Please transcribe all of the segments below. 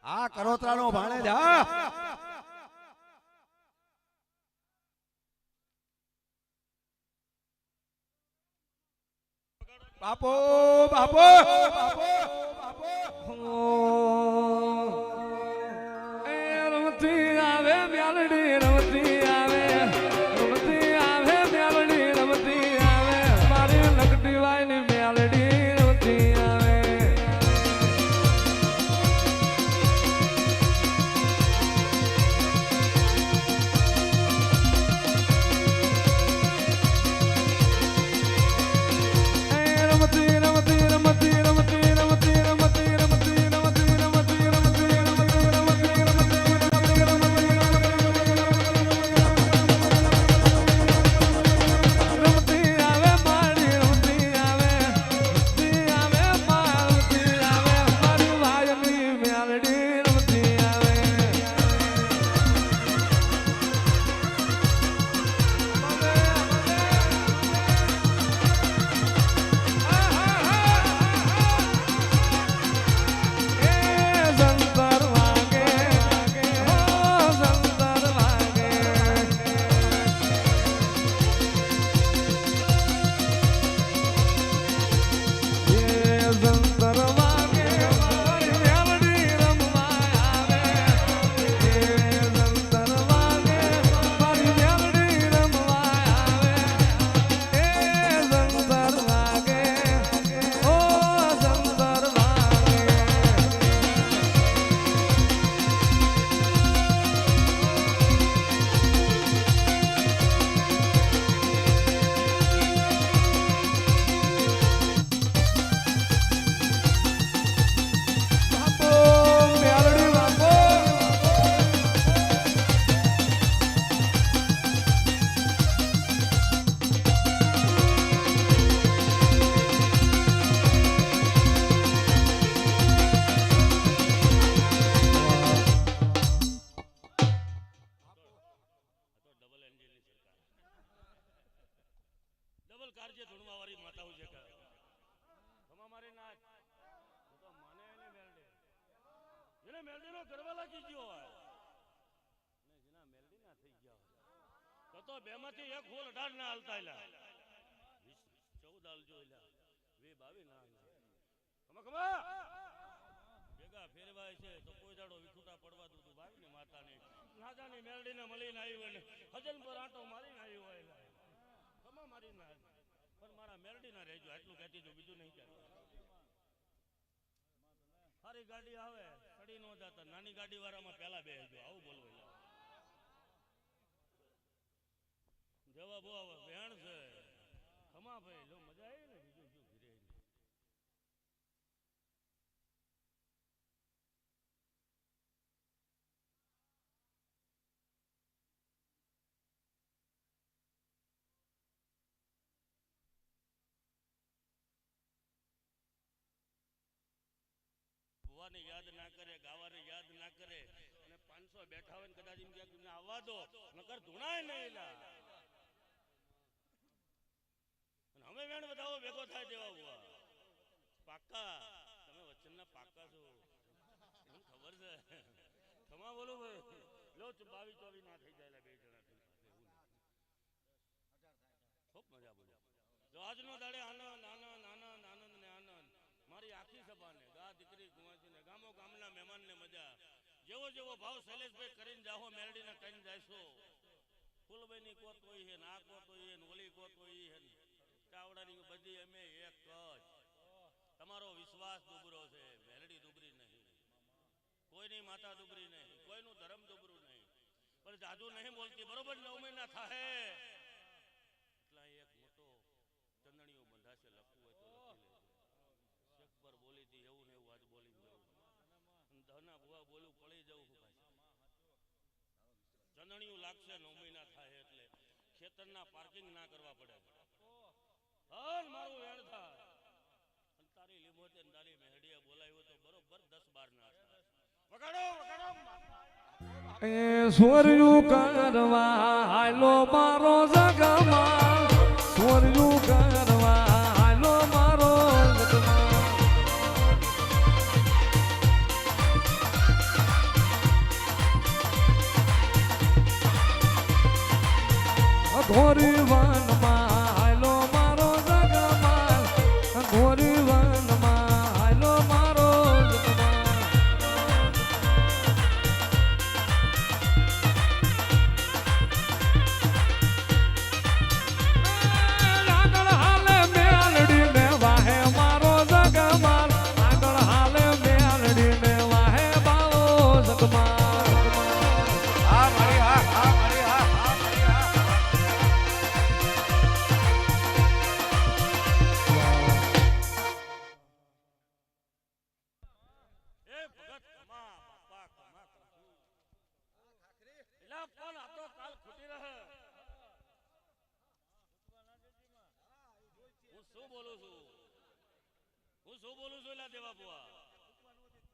આ કરોતરાનો ભાણેજ હા બાપો બાપો બાપો બાપો એ રમતી આવે મ્યાલડી રમતી આવે મ્યાલડી રમતી આવે મારી લગતી વાયની મ્યાલડી રમતી આવે રમતી રમતી રમતી રમતી રમતી બોલ કારજે ધૂણવા વાળી માતાઓ છે કે ખમા મારી નાચ હું તો માને એને મેલડી જેને મેલડીનો ગરવા લાગી ગયો હોય અને જેના મેલડી ના થઈ ગયા હોય તો બેમાંથી એક હોલ 18 ના હાલતા એલા 14 હાલજો એલા 22 ના ખમા ખમા ભેગા ફેરવાય છે તો કોઈ દાડો વિખુટા પડવા દૂધું ભાઈ ને માતાને નાજાની મેલડીને મળીને આવી હોય ને હજન પર આંટો મારીને આવી હોય ખમા મારી ના પણ મારા મેલડી ના રહેજો એટલું કહેતી જો બીજું નહીં કહેતો સારી ગાડી આવે સડી નો જતા નાની ગાડી વાળામાં પહેલા બેસજો આવું બોલવું જવાબ વેણ છે ખમા ભાઈ લો મજા આવી ને બીજું શું ઘીરે ભુવાની યાદ ના કરે ગાવાની યાદ ના કરે અને 500 બેઠા હોય ને કદાચ એમ કે તમને આવવા દો નકર ધૂણાય નહીં લા અને અમે વેણ બધાઓ ભેગો થાય તેવા બુઆ પાક્કા તમે વચનના પાક્કા છો એમ ખબર છે ખમા બોલો ભાઈ લો 22 24 ના થઈ જાય બે જણા થઈ ખૂબ મજા બોલો જો આજનો દાડે આનંદ આનંદ આનંદ આનંદ ને આનંદ મારી આખી સભાને ગા દીકરી ગુમાજીને ગામો ગામના મહેમાનને મજા જેવો જેવો ભાવ શૈલેષભાઈ કરીને જાહો મેલડીને કરીને જાયશો ફૂલભાઈની કોત હોય છે ના કોત હોય છે ઓલી કોત હોય છે ચાવડાની બધી અમે એક જ તમારો વિશ્વાસ દુબરો છે મેલડી દુબરી નહીં કોઈની માતા દુબરી નહીં કોઈનું ધર્મ દુબરું નહીં પણ જાદુ નહીં બોલતી બરોબર 9 મહિના થાય એટલા એક મોટો ચંદણીઓ બંધાશે લખવું હોય તો લખી લેજો શેખ પર બોલી હતી એવું ને એવું આજ બોલી જવું ધના ભુવા બોલું પડી જવું પાછી ચંદણીયું લાગશે 9 મહિના થાય એટલે ખેતરના પાર્કિંગ ના કરવા પડે હર મારું વેણ થાય અને તારી લીંબોતે ને તારી મેહડીએ બોલાવ્યો તો બરોબર 10-12 ના થાય વગાડો વગાડો એ સ્વર્યું કરવા હાલો મારો જગમાં સ્વર્યું કરવા હાલો મારો જગમાં ઘોરી વનમાં હાલો મારો જગમાં ઘોરી વનમાં હાલો મારો આગળ હાલે મેલડી ને વાહે મારો જગમાં આગળ હાલે મેલડી ને વાહે મારો જગમાં હા મારી હા હા મારી હા હા મારી હા એ ભગત ખમા બાપા ખમા એલા પણ આ તો કાલ ખૂટી રહે હું શું બોલું છું એલા દેવા બુઆ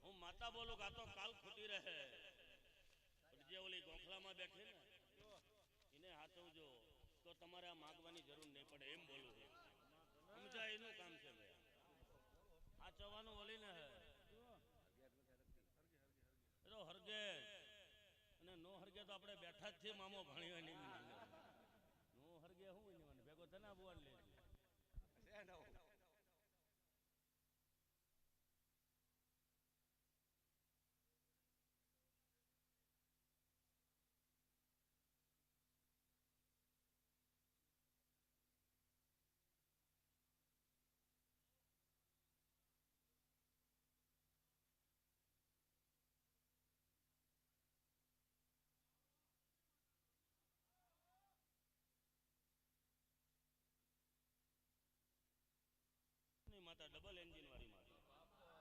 હું માતા બોલું કે આ તો કાલ ખૂટી રહે પણ જે ઓલી ગોખલામાં બેઠી ને એને હાથવજો તો તમારે આ માગવાની જરૂર નહીં પડે એમ બોલું સમજાય એનું કામ છે આ ચવાનું વળીને હે હરગે અને નો હરગે તો આપણે બેઠા જ છીએ મામો ભણ્યો નહીં નો હરગે હું ભેગો તના બોલ લે માતા ડબલ એન્જિન વાળી માતા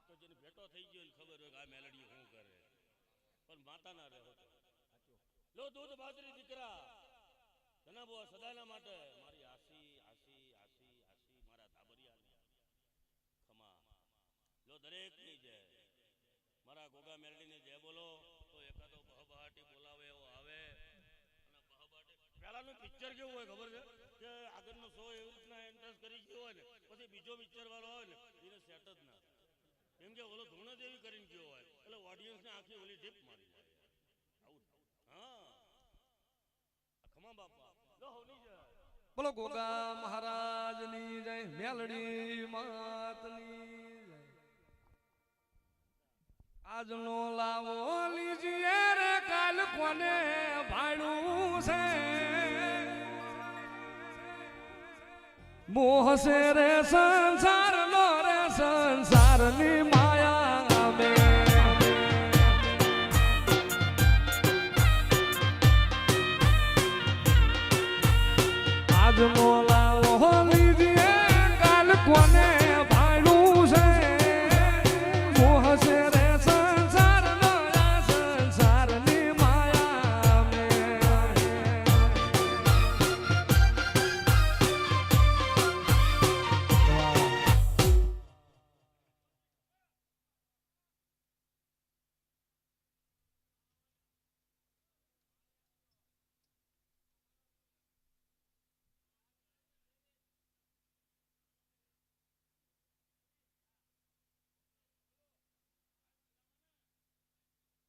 તો જેને ભેટો થઈ ગયો ને ખબર હોય કે આ મેલડી શું કરે પણ માતા ના રહે લો દૂધ બાજરી દીકરા તના બો સદાના માટે મારી આસી આસી આસી આસી મારા ધાબરિયા ખમા લો દરેક ની જય મારા ગોગા મેલડી ને જય બોલો તો એકાદો બહબહાટી બોલાવે એવો આવે અને બહબહાટી પહેલાનું પિક્ચર કેવું હોય ખબર છે કે આગળનો શો એવી રીતના ઇન્ટરેસ્ટ કરી ગયો હોય ને પછી બીજો પિક્ચર વાળો આવે ને એને સેટ જ ના કેમ કે ઓલો ધૂણ જ એવી કરીને ગયો હોય એટલે ઓડિયન્સને આખી ઓલી ટીપ મારી જાય આવું હા ખમા બાપા લો હોની જાય બોલો ગોગા મહારાજની જય મેલડી માતની જય આજનો લાવો લીજીએ રે કાલ કોને ભાડું છે મોહ છે રે સંસારનો રે સંસારની માયા અમે આજનો લાવો લીજીએ કાલ કોને